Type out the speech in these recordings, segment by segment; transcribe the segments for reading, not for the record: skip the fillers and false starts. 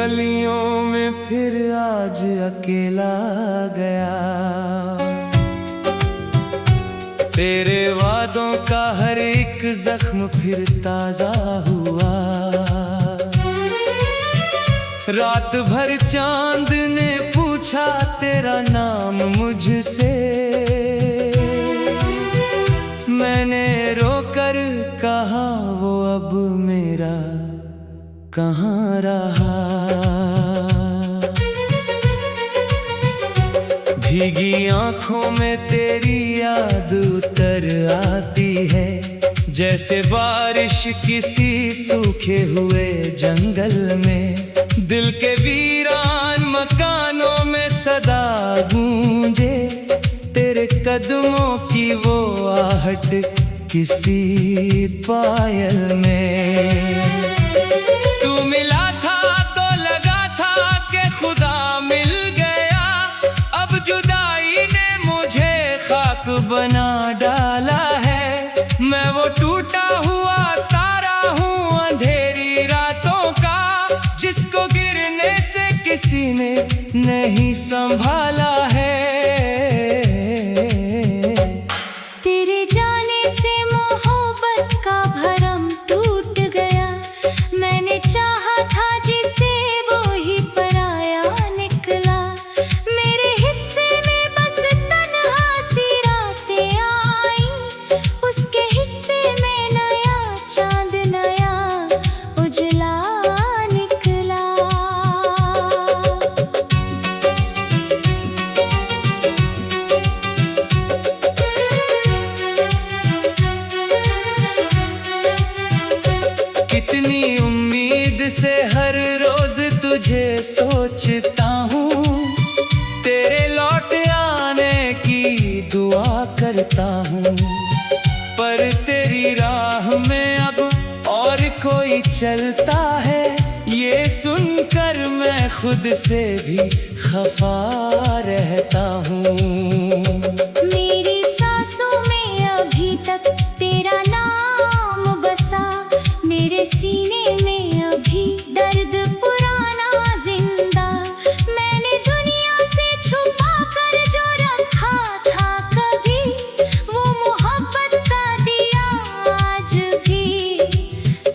गलियों में फिर आज अकेला गया। तेरे वादों का हर एक जख्म फिर ताजा हुआ। रात भर चांद ने पूछा तेरा नाम मुझसे, मैंने रोकर कहा वो अब मेरा कहाँ रहा। भीगी आंखों में तेरी याद उतर आती है, जैसे बारिश किसी सूखे हुए जंगल में। दिल के वीरान मकानों में सदा गूंजे तेरे कदमों की वो आहट किसी पायल में। तू मिला था तो लगा था कि खुदा मिल गया, अब जुदाई ने मुझे खाक बना डाला है। मैं वो टूटा हुआ तारा हूँ अंधेरी रातों का, जिसको गिरने से किसी ने नहीं संभाला है। तेरे जाने से मोहब्बत का भरम टूट गया। मैंने चाहा था जिसे वो ही पराया निकला। मेरे हिस्से में बस तन्हा सी रातें आईं, उसके हिस्से में नया चांद नया उजला निकला। कितनी उम्मीद से हर रोज तुझे सोचता हूँ, तेरे लौट आने की दुआ करता हूँ। पर तेरी राह में अब और कोई चलता है, ये सुनकर मैं खुद से भी खफा रहता हूँ। मेरी सांसों में अभी तक तेरा नाम बसा, मेरे सीने में अभी दर्द पुराना जिंदा। मैंने दुनिया से छुपा कर जो रखा था कभी, वो मोहब्बत का दिया आज भी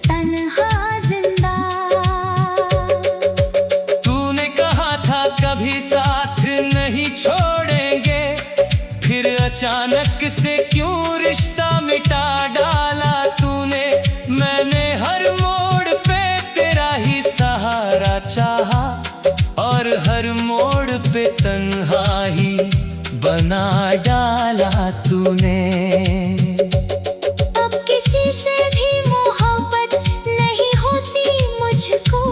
तन्हा जिंदा। तूने कहा था कभी साथ नहीं छोड़ेंगे, फिर अचानक से क्यों रिश्ता मिटा डाला तूने। मैंने हर मोड़ पे तेरा ही सहारा चाहा, और हर मोड़ पे तन्हा ही बना डाला तूने। अब किसी से भी मोहब्बत नहीं होती मुझको,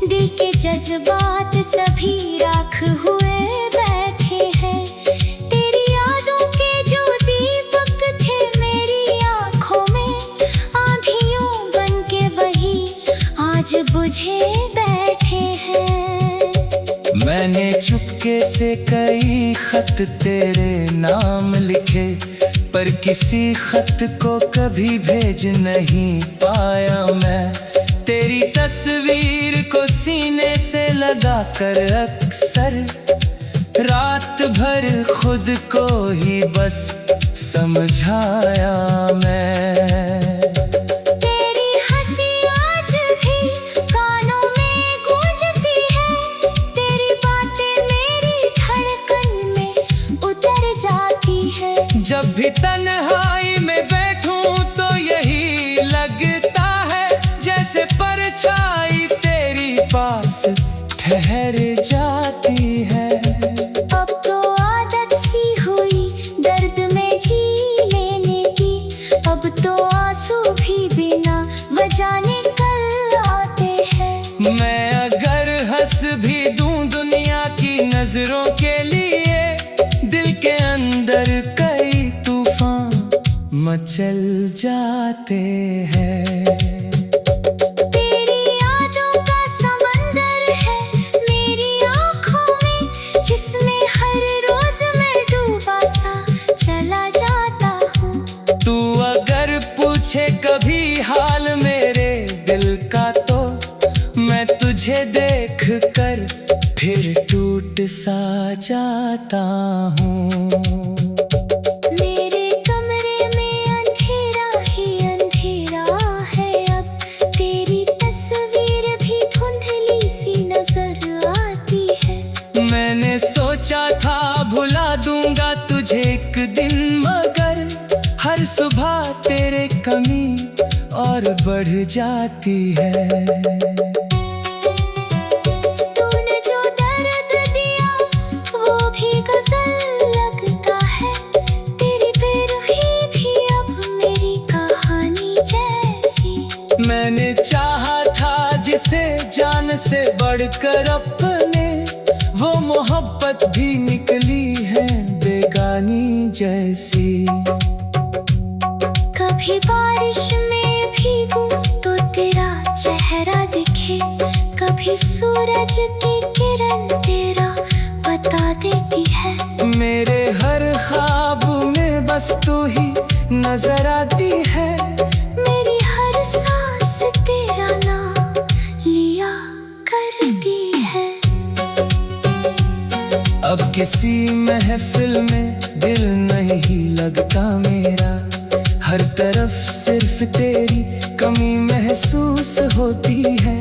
दिल के जज्बात सभी राख हुए बैठे हैं। तेरी यादों के जो दीपक थे मेरी आंखों में, आंधियों बन के वही आज बुझे बैठे हैं। मैंने चुपके से कई खत तेरे नाम लिखे, पर किसी खत को कभी भेज नहीं पाया मैं। तेरी तस्वीर को सीने से लगा कर अक्सर रात भर खुद को ही बस समझाया मैं। तेरी हंसी आज भी कानों में गूंजती है, तेरी बातें मेरी धड़कन में उतर जाती है। जब भी तन्हाई में बैठूं तो यही लगता है, जैसे परछाई तेरी पास ठहर जाती है। अब तो आदत सी हुई दर्द में जी लेने की, अब तो आंसू भी बिना वजह निकल आते हैं। मैं अगर हंस भी दूं दुनिया की नजरों के लिए, दिल के अंदर कई तूफान मचल जाते हैं। तेरी यादों का समंदर है मेरी आंखों में, जिसमें हर रोज मैं डूबा सा चला जाता हूँ। तू अगर पूछे कभी हाल मेरे दिल का, तो मैं तुझे देख चाहता हूँ। मेरे कमरे में अंधेरा ही अंधेरा है अब, तेरी तस्वीर भी धुंधली सी नजर आती है। मैंने सोचा था भुला दूंगा तुझे एक दिन, मगर हर सुबह तेरे कमी और बढ़ जाती है। तूने जो दर्द दिया वो भी गजल लगता है, तेरी बेरुखी भी अब मेरी कहानी जैसी। मैंने चाहा था जिसे जान से बढ़कर अपने, वो मोहब्बत भी निकली है बेगानी जैसी। कभी बारिश में भीगूं तो तेरा चेहरा दिखे, कभी सूरज की किरण तेरा बता देती है। मेरे हर ख्वाब में बस तू ही नजर आती है, मेरी हर सांस तेरा नाम लिया करती है। अब किसी महफिल में दिल नहीं लगता मेरा, हर तरफ सिर्फ तेरी कमी महसूस होती है।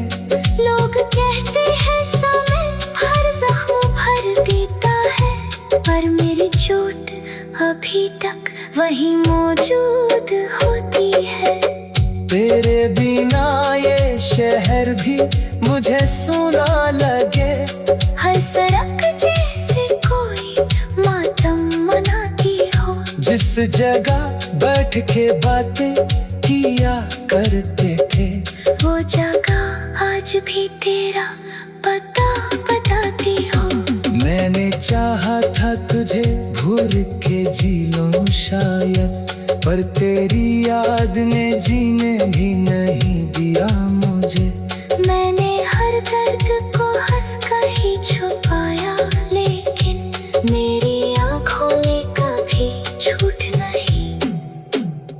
लोग कहते हैं समय हर जख्म भर देता है, पर मेरी चोट अभी तक वहीं मौजूद होती है। तेरे बिना ये शहर भी मुझे सुना लगे, हर सड़क जैसे कोई मातम मनाती हो। जिस जगह बैठ के बातें किया करते थे, वो जगह आज भी तेरा पता बताती हो। मैंने चाहा था तुझे भूल के जी लूं शायद, पर तेरी याद ने जीने भी नहीं दिया मुझे। मैंने हर दर्द को हंसकर ही छुपाया, लेकिन मेरी आंखों ने कभी झूठ नहीं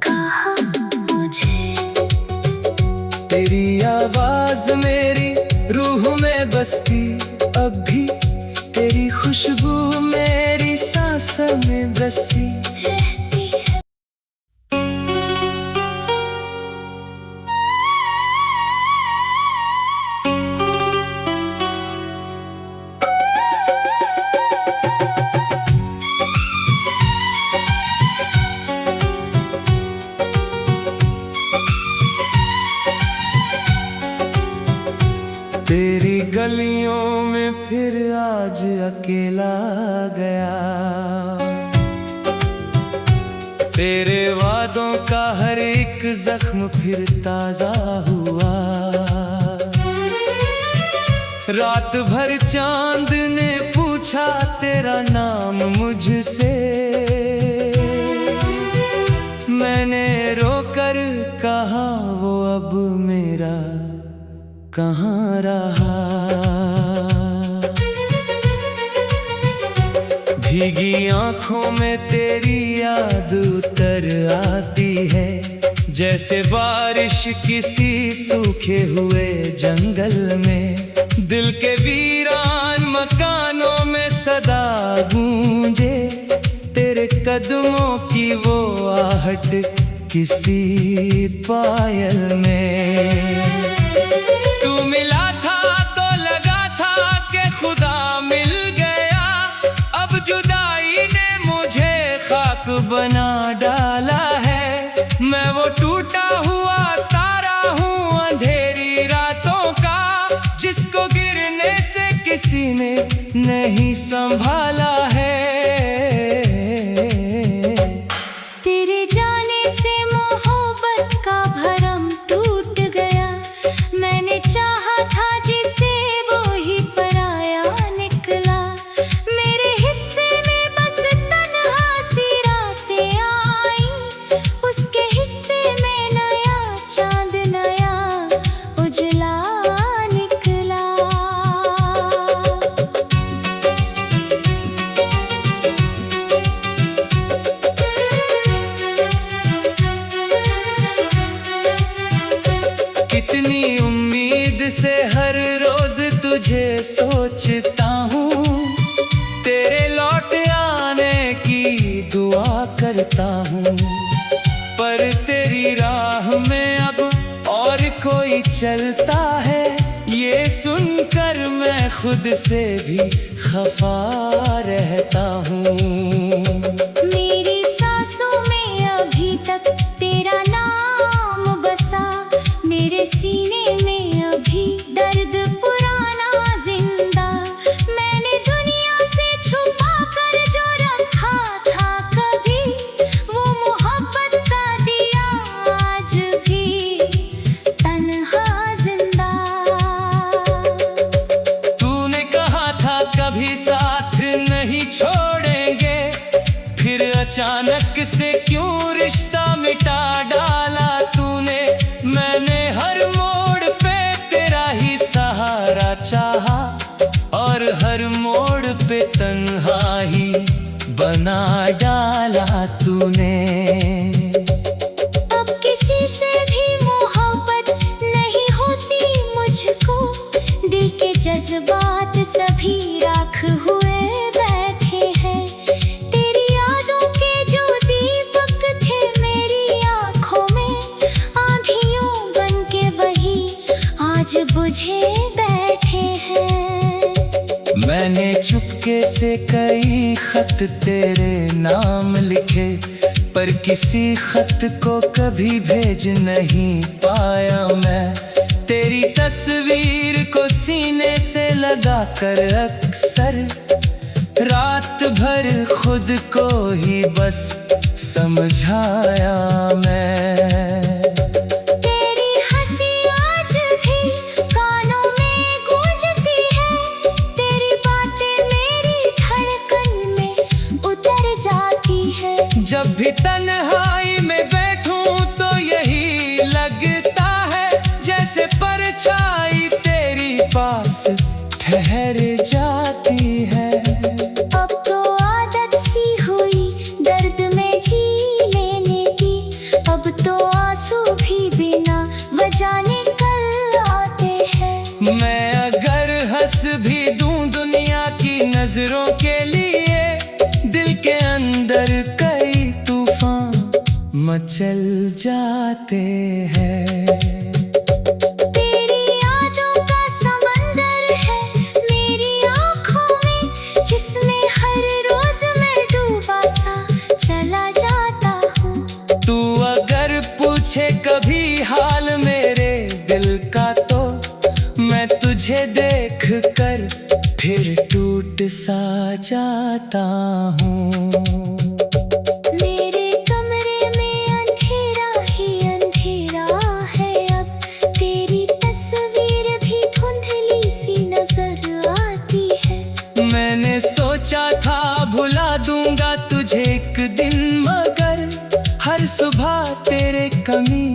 कहा मुझे। तेरी आवाज मेरी रूह में बसती अब भी, तेरी खुशबू मेरी सांसों में बसी रहती है। तेरी गलियों में फिर आज अकेला गया, तेरे वादों का हर एक जख्म फिर ताजा हुआ। रात भर चांद ने पूछा तेरा नाम मुझसे, मैंने रोकर कहा वो अब मेरा कहाँ रहा। भीगी आंखों में तेरी याद उतर आती है, जैसे बारिश किसी सूखे हुए जंगल में। दिल के वीरान मकानों में सदा गूंजे तेरे कदमों की वो आहट किसी पायल में। तू मिला था तो लगा था कि खुदा मिल गया, अब जुदाई ने मुझे खाक बना डाला है। मैं वो टूटा हुआ तारा हूँ अंधेरी रातों का, जिसको गिरने से किसी ने नहीं संभाला है। तेरे जाने से मोहब्बत का भरम टूट गया, मैंने चाहा था जिसे वो ही पराया निकला। मेरे हिस्से में बस तन्हा सी रातें आईं, उसके हिस्से में नया चांद नया उजला निकला। चलता है, ये सुनकर मैं खुद से भी खफा रहता हूँ। मेरी सांसों में अभी तक तेरा नाम बसा, मेरे सीने में अभी दर्द पुराना जिंदा। मैंने दुनिया से छुपा कर जो रखा था कभी, वो मोहब्बत का दिया आज भी तन्हा जिंदा। तूने कहा था कभी साथ नहीं छोड़ेंगे, फिर अचानक से क्यों रिश्ता मिटा डाला तूने। मैंने हर मोड़ पे तेरा ही सहारा चाहा, और हर मोड़ पे तन्हा ही बना डाला तूने। अब किसी से भी मोहब्बत नहीं होती मुझको, दिल के जज्बात सभी राख हुए बैठे हैं। तेरी यादों के जो दीपक थे मेरी आंखों में, आंधियों बन के वही आज बुझे बैठे हैं। मैंने चुपके से कई खत तेरे नाम लिखे, पर किसी खत को कभी भेज नहीं पाया मैं। तेरी तस्वीर को सीने से लगा कर अक्सर रात भर खुद को ही बस समझाया मैं। तेरी हंसी आज भी कानों में गूंजती है, तेरी बातें मेरी धड़कन में उतर जाती है। जब भी तन्हाई में बैठूं तो यही लगता है, जैसे परछाई तेरी पास ठहर जाती है। अब तो आदत सी हुई दर्द में जी लेने की, अब तो आंसू भी बिना वजह निकल आते हैं। मैं अगर हंस भी दूं दुनिया की नजरों के लिए, दिल के अंदर कई तूफान मचल जाते हैं। तेरी यादों का समंदर है मेरी आंखों में, जिसमें हर रोज मैं डूबा सा चला जाता हूँ। तू अगर पूछे कभी हाल मेरे दिल का, तो मैं तुझे देख कर फिर टूट सा जाता हूँ। मेरे कमरे में अंधेरा ही अंधेरा है अब, तेरी तस्वीर भी धुंधली सी नजर आती है। मैंने सोचा था भुला दूंगा तुझे एक दिन, मगर हर सुबह तेरे कमी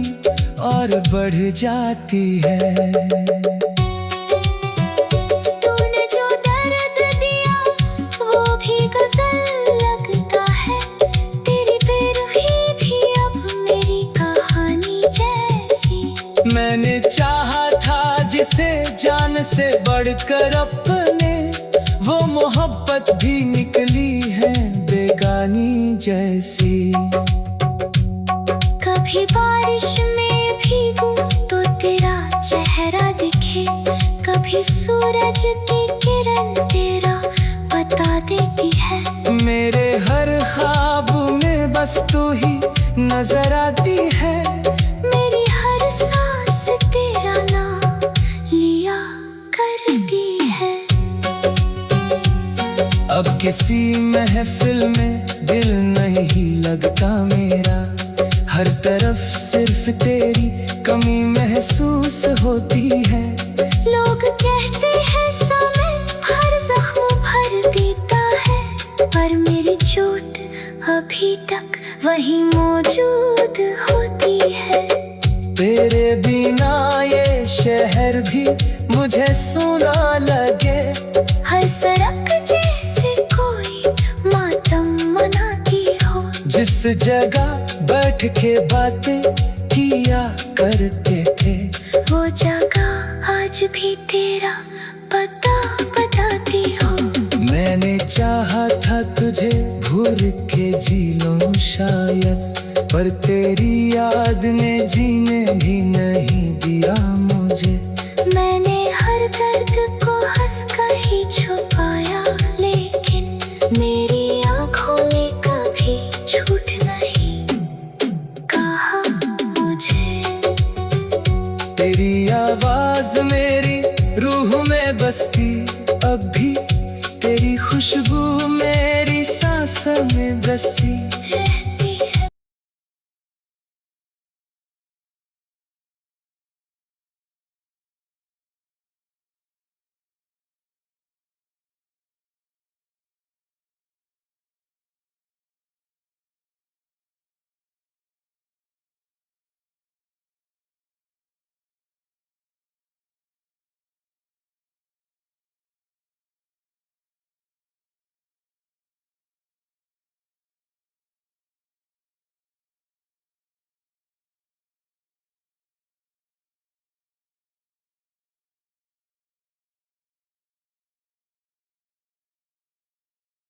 और बढ़ जाती है। तूने जो दर्द दिया वो भी गजल लगता है, तेरी बेरुखी भी अब मेरी कहानी जैसी। मैंने चाहा था जिसे जान से बढ़कर अपने, वो मोहब्बत भी निकली है बेगानी जैसी। कभी बारिश में भीगूं तो तेरा चेहरा दिखे, कभी सूरज की किरण तेरा बता देती है। मेरे हर ख्वाब में बस तू ही नजर आती है, मेरी हर सांस तेरा नाम लिया करती है। अब किसी महफिल में दिल नहीं लगता मेरा, हर तरफ सिर्फ तेरी कमी महसूस होती है। लोग कहते हैं समय हर जख्म भर देता है, पर मेरी चोट अभी तक वही मौजूद होती है। तेरे बिना ये शहर भी मुझे सुना लगे, हर सड़क जैसे कोई मातम मनाती हो। जिस जगह बैठ के बातें किया करते थे, वो जगह आज भी तेरा पता बताती हो। मैंने चाहा था तुझे भूल के जी लूं शायद, पर तेरी याद ने जीने भी नहीं दिया मुझे। मैंने हर दर्द को हंसकर ही छुपाया, लेकिन मेरी आँखों ने कभी झूठ नहीं कहा मुझे। तेरी आवाज मेरी रूह में बसती अब भी, तेरी खुशबू मेरी सांसों में बसी।